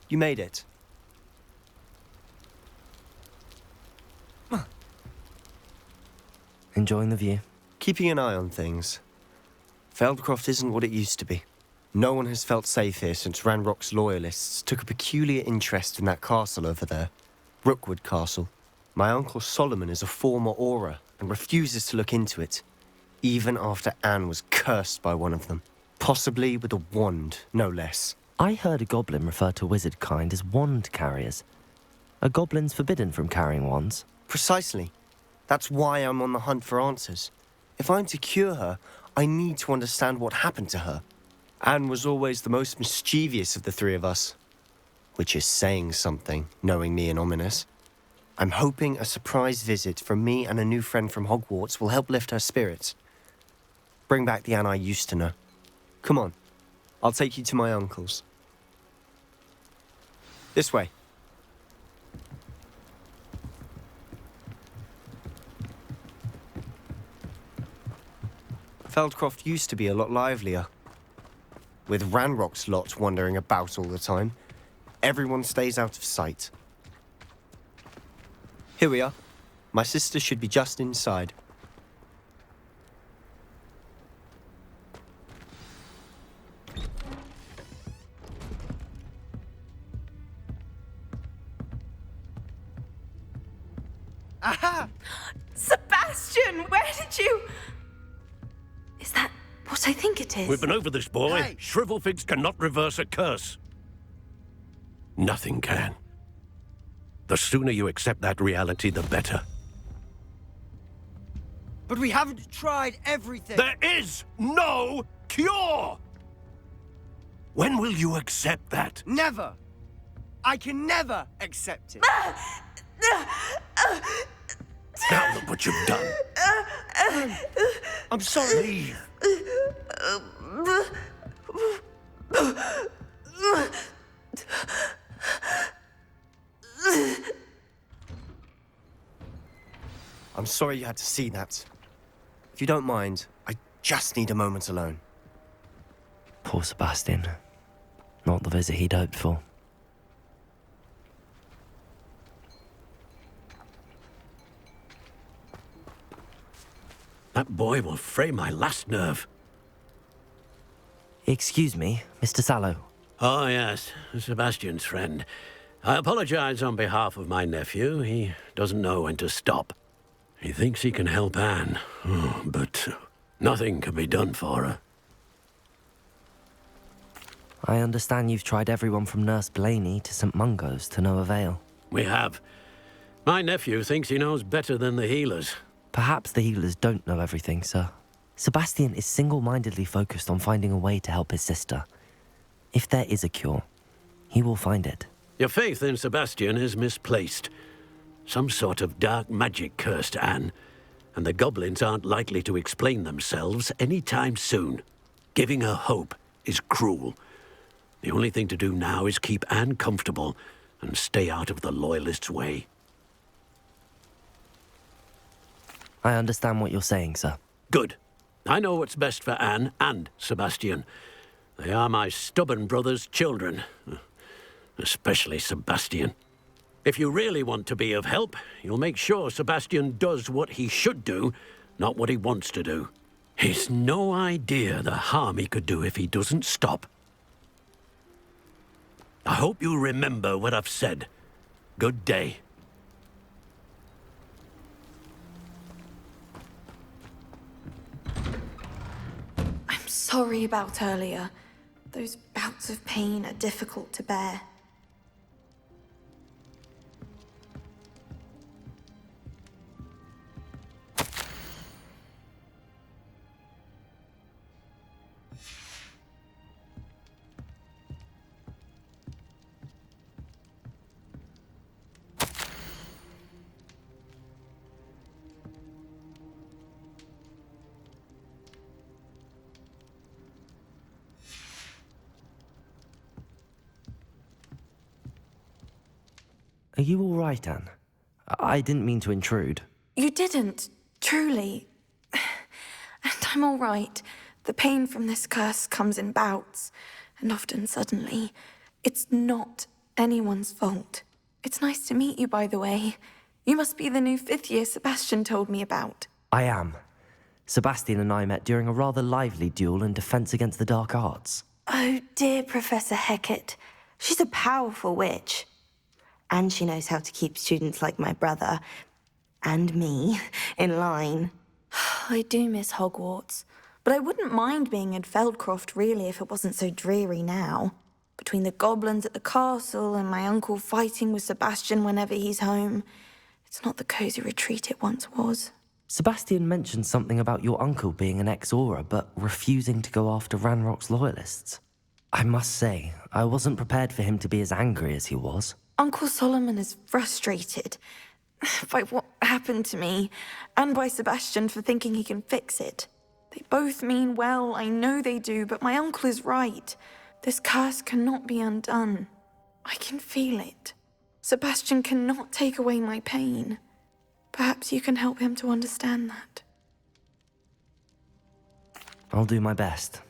You made it. Enjoying the view? Keeping an eye on things. Feldcroft isn't what it used to be. No one has felt safe here since Ranrock's loyalists took a peculiar interest in that castle over there. Rookwood Castle. My uncle Solomon is a former Auror and refuses to look into it, even after Anne was cursed by one of them. Possibly with a wand, no less. I heard a goblin refer to wizard kind as wand carriers. Are goblins forbidden from carrying wands? Precisely. That's why I'm on the hunt for answers. If I'm to cure her, I need to understand what happened to her. Anne was always the most mischievous of the three of us. Which is saying something, knowing me and Ominous. I'm hoping a surprise visit from me and a new friend from Hogwarts will help lift her spirits. Bring back the Anne I used to know. Come on, I'll take you to my uncle's. This way. Feldcroft used to be a lot livelier. With Ranrock's lot wandering about all the time, everyone stays out of sight. Here we are. My sister should be just inside. Aha! Sebastian, where did you... Is that what I think it is? We've been over this, boy. Hey. Shrivelfigs cannot reverse a curse. Nothing can. The sooner you accept that reality, the better. But we haven't tried everything. There is no cure! When will you accept that? Never. I can never accept it. Now look what you've done. I'm sorry. Leave. I'm sorry you had to see that. If you don't mind, I just need a moment alone. Poor Sebastian. Not the visit he'd hoped for. That boy will fray my last nerve. Excuse me, Mr. Sallow. Oh, yes, Sebastian's friend. I apologize on behalf of my nephew. He doesn't know when to stop. He thinks he can help Anne, but nothing can be done for her. I understand you've tried everyone from Nurse Blaney to St. Mungo's to no avail. We have. My nephew thinks he knows better than the healers. Perhaps the healers don't know everything, sir. Sebastian is single-mindedly focused on finding a way to help his sister. If there is a cure, he will find it. Your faith in Sebastian is misplaced. Some sort of dark magic cursed Anne, and the goblins aren't likely to explain themselves anytime soon. Giving her hope is cruel. The only thing to do now is keep Anne comfortable and stay out of the Loyalists' way. I understand what you're saying, sir. Good. I know what's best for Anne and Sebastian. They are my stubborn brother's children. Especially Sebastian. If you really want to be of help, you'll make sure Sebastian does what he should do, not what he wants to do. He's no idea the harm he could do if he doesn't stop. I hope you remember what I've said. Good day. I'm sorry about earlier. Those bouts of pain are difficult to bear. Are you all right, Anne? I didn't mean to intrude. You didn't, truly. And I'm all right. The pain from this curse comes in bouts, and often suddenly. It's not anyone's fault. It's nice to meet you, by the way. You must be the new 5th year Sebastian told me about. I am. Sebastian and I met during a rather lively duel in Defense Against the Dark Arts. Oh, dear Professor Hecat. She's a powerful witch. And she knows how to keep students like my brother, and me, in line. I do miss Hogwarts, but I wouldn't mind being in Feldcroft, really, if it wasn't so dreary now. Between the goblins at the castle and my uncle fighting with Sebastian whenever he's home, it's not the cozy retreat it once was. Sebastian mentioned something about your uncle being an ex-Auror, but refusing to go after Ranrock's loyalists. I must say, I wasn't prepared for him to be as angry as he was. Uncle Solomon is frustrated by what happened to me, and by Sebastian for thinking he can fix it. They both mean well, I know they do, but my uncle is right. This curse cannot be undone. I can feel it. Sebastian cannot take away my pain. Perhaps you can help him to understand that. I'll do my best.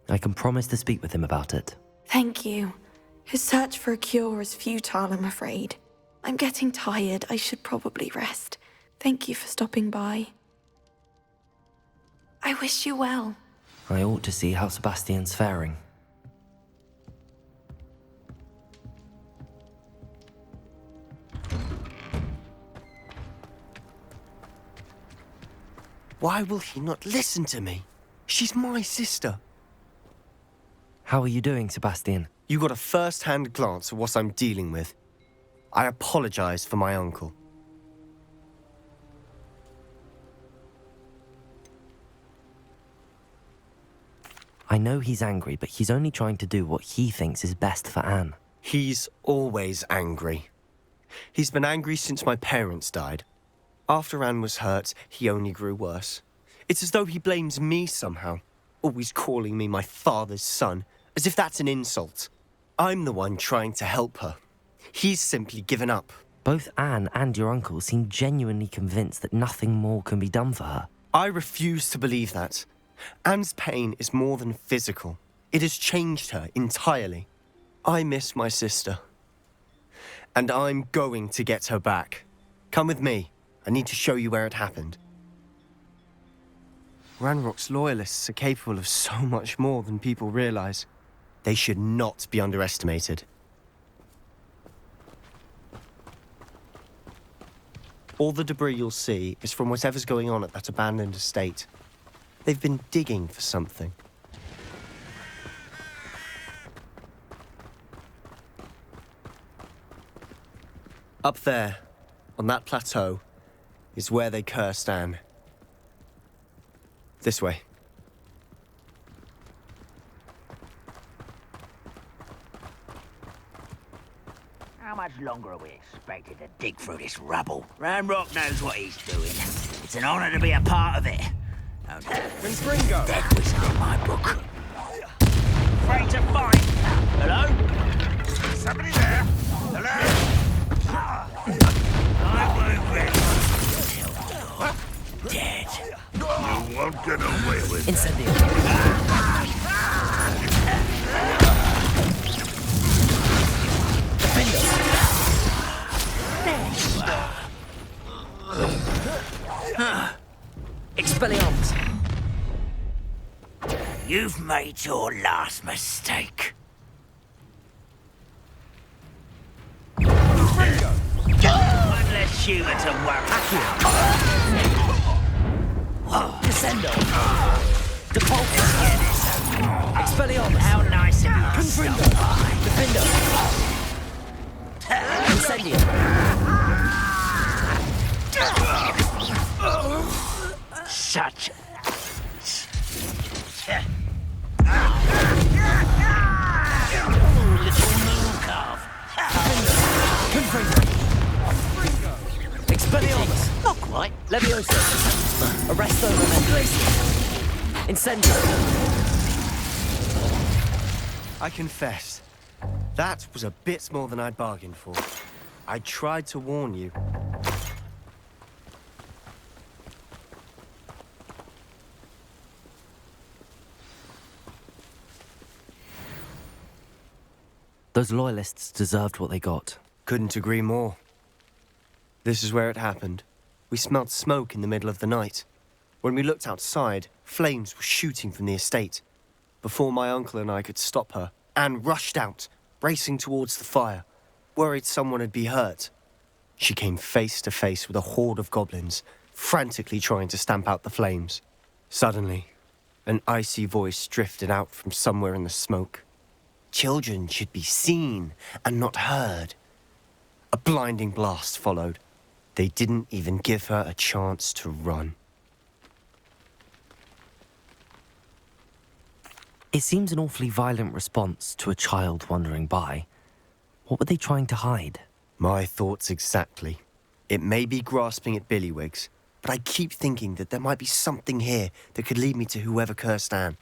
I can promise to speak with him about it. Thank you. His search for a cure is futile, I'm afraid. I'm getting tired. I should probably rest. Thank you for stopping by. I wish you well. I ought to see how Sebastian's faring. Why will he not listen to me? She's my sister. How are you doing, Sebastian? You got a first-hand glance at what I'm dealing with. I apologize for my uncle. I know he's angry, but he's only trying to do what he thinks is best for Anne. He's always angry. He's been angry since my parents died. After Anne was hurt, he only grew worse. It's as though he blames me somehow, always calling me my father's son, as if that's an insult. I'm the one trying to help her. He's simply given up. Both Anne and your uncle seem genuinely convinced that nothing more can be done for her. I refuse to believe that. Anne's pain is more than physical. It has changed her entirely. I miss my sister. And I'm going to get her back. Come with me. I need to show you where it happened. Ranrock's loyalists are capable of so much more than people realize. They should not be underestimated. All the debris you'll see is from whatever's going on at that abandoned estate. They've been digging for something. Up there, on that plateau, is where they cursed Anne. This way. How much longer are we expected to dig through this rubble? Ranrock knows what he's doing. It's an honor to be a part of it. Oh, no. Ringo! Dead wizard in my book. Afraid to fight. Hello? Somebody there? Hello? I won't be dead. You won't get away with it. Incendio. Expelliarmus. You've made your last mistake. One less human to worry. Descendo. Depulsus. Expelliarmus. How nice of you to stop by. Defendo. Incendio. Such little moon calf. Expelliarmus. Not quite. Levioso. Arresto momentum. Incendio. I confess, that was a bit more than I'd bargained for. I tried to warn you. Those loyalists deserved what they got. Couldn't agree more. This is where it happened. We smelled smoke in the middle of the night. When we looked outside, flames were shooting from the estate. Before my uncle and I could stop her, Anne rushed out, racing towards the fire, worried someone had been hurt. She came face to face with a horde of goblins, frantically trying to stamp out the flames. Suddenly, an icy voice drifted out from somewhere in the smoke. Children should be seen and not heard. A blinding blast followed. They didn't even give her a chance to run. It seems an awfully violent response to a child wandering by. What were they trying to hide? My thoughts exactly. It may be grasping at Billywigs, but I keep thinking that there might be something here that could lead me to whoever cursed Anne.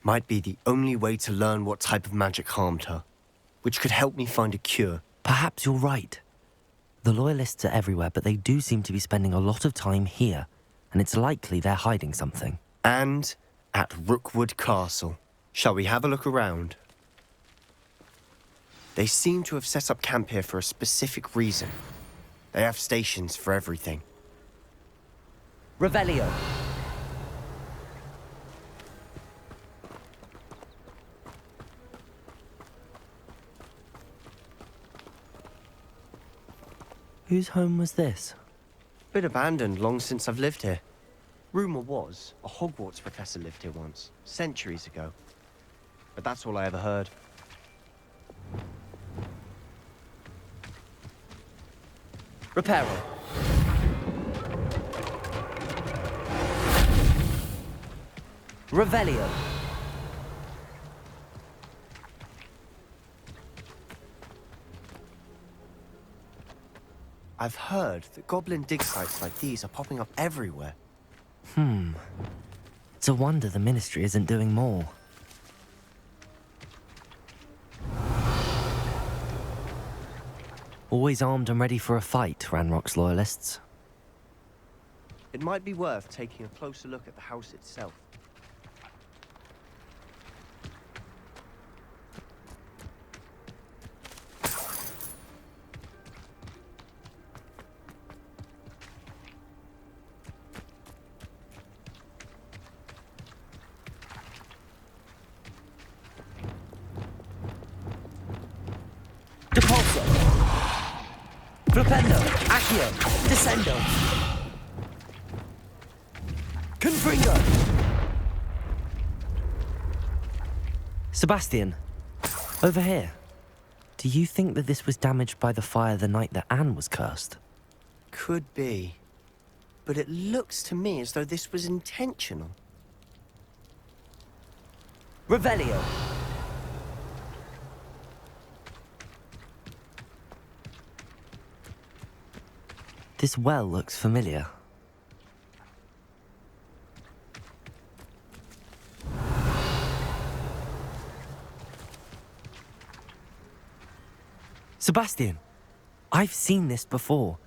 Might be the only way to learn what type of magic harmed her, which could help me find a cure. Perhaps you're right. The Loyalists are everywhere, but they do seem to be spending a lot of time here, and it's likely they're hiding something. And at Rookwood Castle. Shall we have a look around? They seem to have set up camp here for a specific reason. They have stations for everything. Revelio. Whose home was this? Been abandoned long since I've lived here. Rumour was, a Hogwarts professor lived here once, centuries ago. But that's all I ever heard. Reparo. Revelio. I've heard that goblin dig sites like these are popping up everywhere. It's a wonder the Ministry isn't doing more. Always armed and ready for a fight, Ranrock's Loyalists. It might be worth taking a closer look at the house itself. Depulso! Flipendo! Accio! Descendo! Confringo! Sebastian, over here. Do you think that this was damaged by the fire the night that Anne was cursed? Could be. But it looks to me as though this was intentional. Revelio! This well looks familiar. Sebastian, I've seen this before.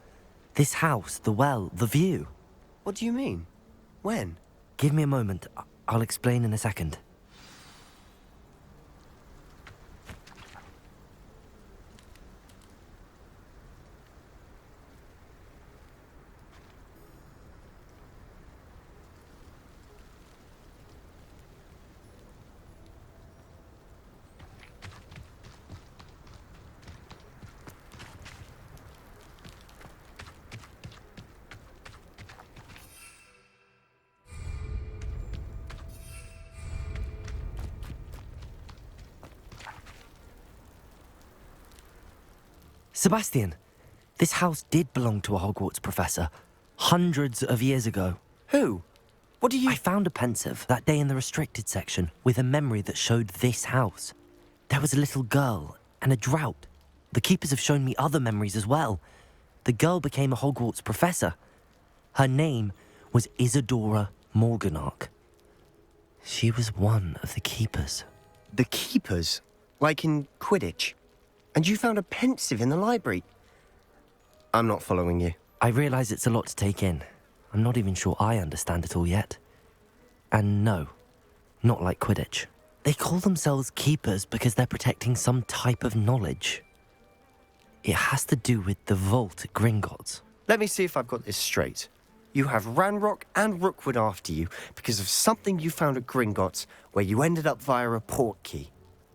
This house, the well, the view. What do you mean? When? Give me a moment. I'll explain in a second. Sebastian, this house did belong to a Hogwarts professor, hundreds of years ago. Who? What do you... I found a pensive that day in the restricted section with a memory that showed this house. There was a little girl and a drought. The keepers have shown me other memories as well. The girl became a Hogwarts professor. Her name was Isadora Morganach. She was one of the keepers. The keepers? Like in Quidditch? And you found a pensive in the library? I'm not following you. I realise it's a lot to take in. I'm not even sure I understand it all yet. And no, not like Quidditch. They call themselves keepers because they're protecting some type of knowledge. It has to do with the vault at Gringotts. Let me see if I've got this straight. You have Ranrock and Rookwood after you because of something you found at Gringotts where you ended up via a port key.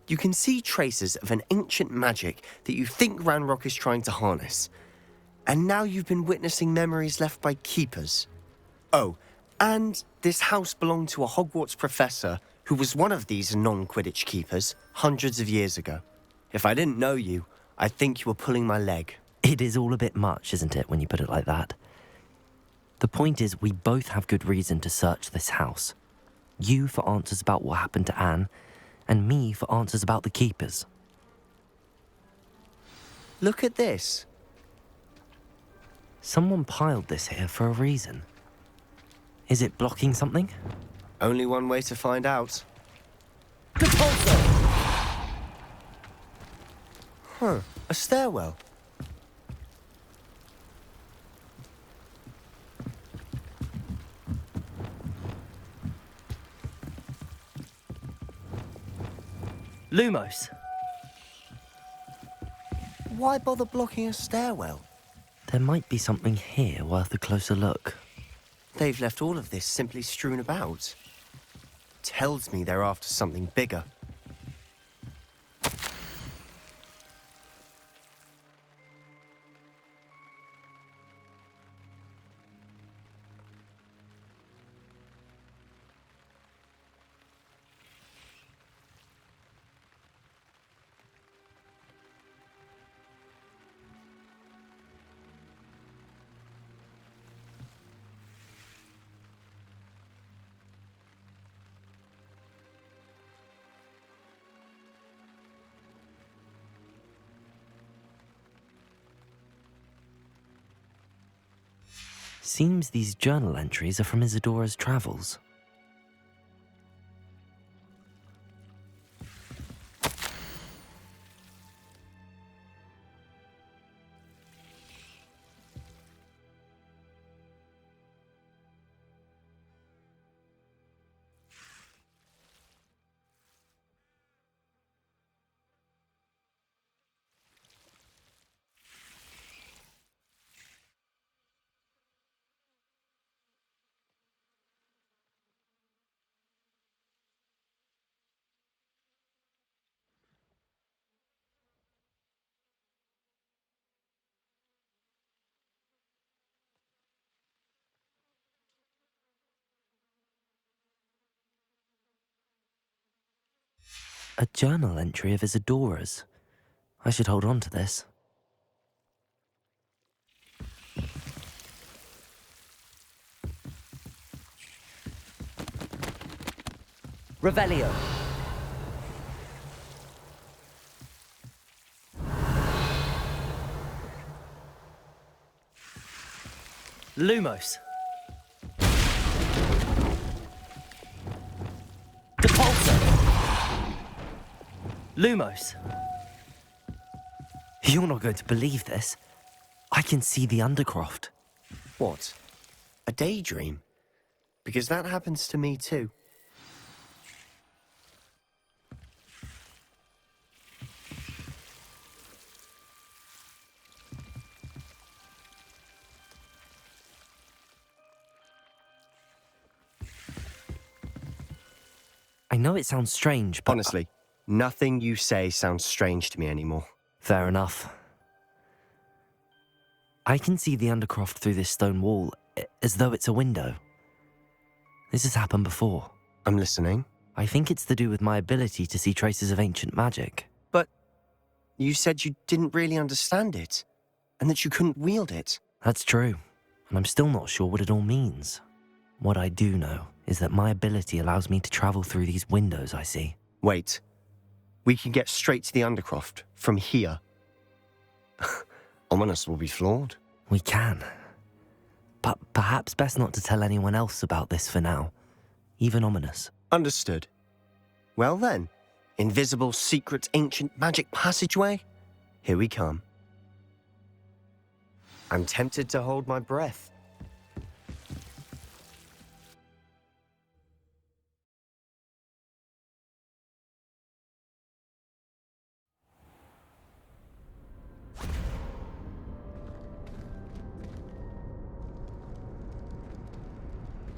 You can see traces of an ancient magic that you think Ranrock is trying to harness. And now you've been witnessing memories left by keepers. Oh, and this house belonged to a Hogwarts professor who was one of these non-Quidditch keepers hundreds of years ago. If I didn't know you, I'd think you were pulling my leg. It is all a bit much, isn't it, when you put it like that? The point is, we both have good reason to search this house. You for answers about what happened to Anne, and me for answers about the keepers. Look at this. Someone piled this here for a reason. Is it blocking something? Only one way to find out. Huh, a stairwell. Lumos! Why bother blocking a stairwell? There might be something here worth a closer look. They've left all of this simply strewn about. Tells me they're after something bigger. Seems these journal entries are from Isadora's travels. A journal entry of Isadora's. I should hold on to this. Revelio. Lumos. Depulso. Lumos. You're not going to believe this. I can see the Undercroft. What? A daydream? Because that happens to me too. I know it sounds strange, but... Honestly, nothing you say sounds strange to me anymore. Fair enough. I can see the Undercroft through this stone wall, as though it's a window. This has happened before. I'm listening. I think it's to do with my ability to see traces of ancient magic. But you said you didn't really understand it, and that you couldn't wield it. That's true, and I'm still not sure what it all means. What I do know is that my ability allows me to travel through these windows I see. Wait. We can get straight to the Undercroft from here. Ominous will be floored. We can. But perhaps best not to tell anyone else about this for now. Even Ominous. Understood. Well then, invisible, secret, ancient magic passageway? Here we come. I'm tempted to hold my breath.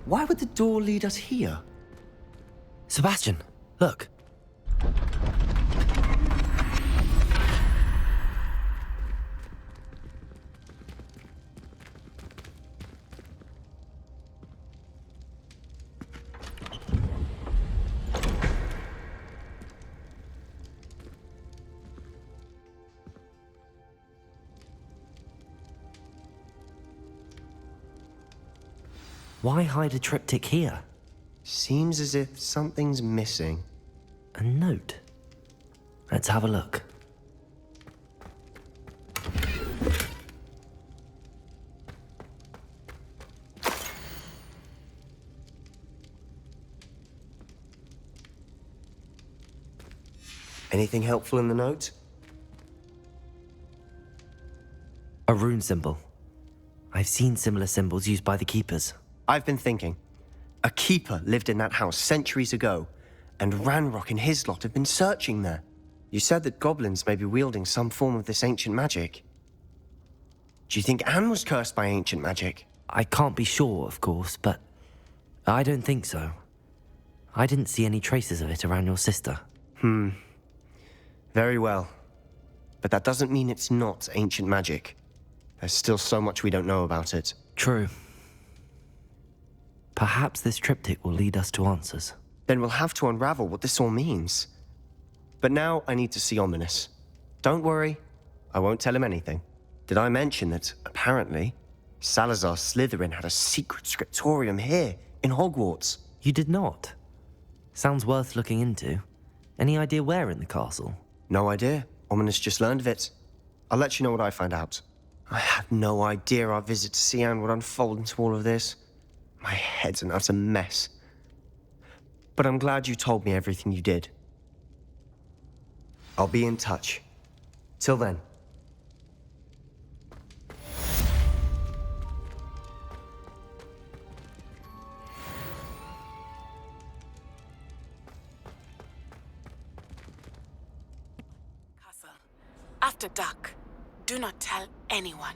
Why would the door lead us here? Sebastian, look. Why hide a triptych here? Seems as if something's missing. A note. Let's have a look. Anything helpful in the note? A rune symbol. I've seen similar symbols used by the keepers. I've been thinking. A keeper lived in that house centuries ago, and Ranrock and his lot have been searching there. You said that goblins may be wielding some form of this ancient magic. Do you think Anne was cursed by ancient magic? I can't be sure, of course, but I don't think so. I didn't see any traces of it around your sister. Very well. But that doesn't mean it's not ancient magic. There's still so much we don't know about it. True. Perhaps this triptych will lead us to answers. Then we'll have to unravel what this all means. But now I need to see Ominous. Don't worry, I won't tell him anything. Did I mention that, apparently, Salazar Slytherin had a secret scriptorium here, in Hogwarts? You did not. Sounds worth looking into. Any idea where in the castle? No idea. Ominous just learned of it. I'll let you know what I find out. I had no idea our visit to Cian would unfold into all of this. My head's an utter mess. But I'm glad you told me everything you did. I'll be in touch. Till then. Castle. After dark, do not tell anyone.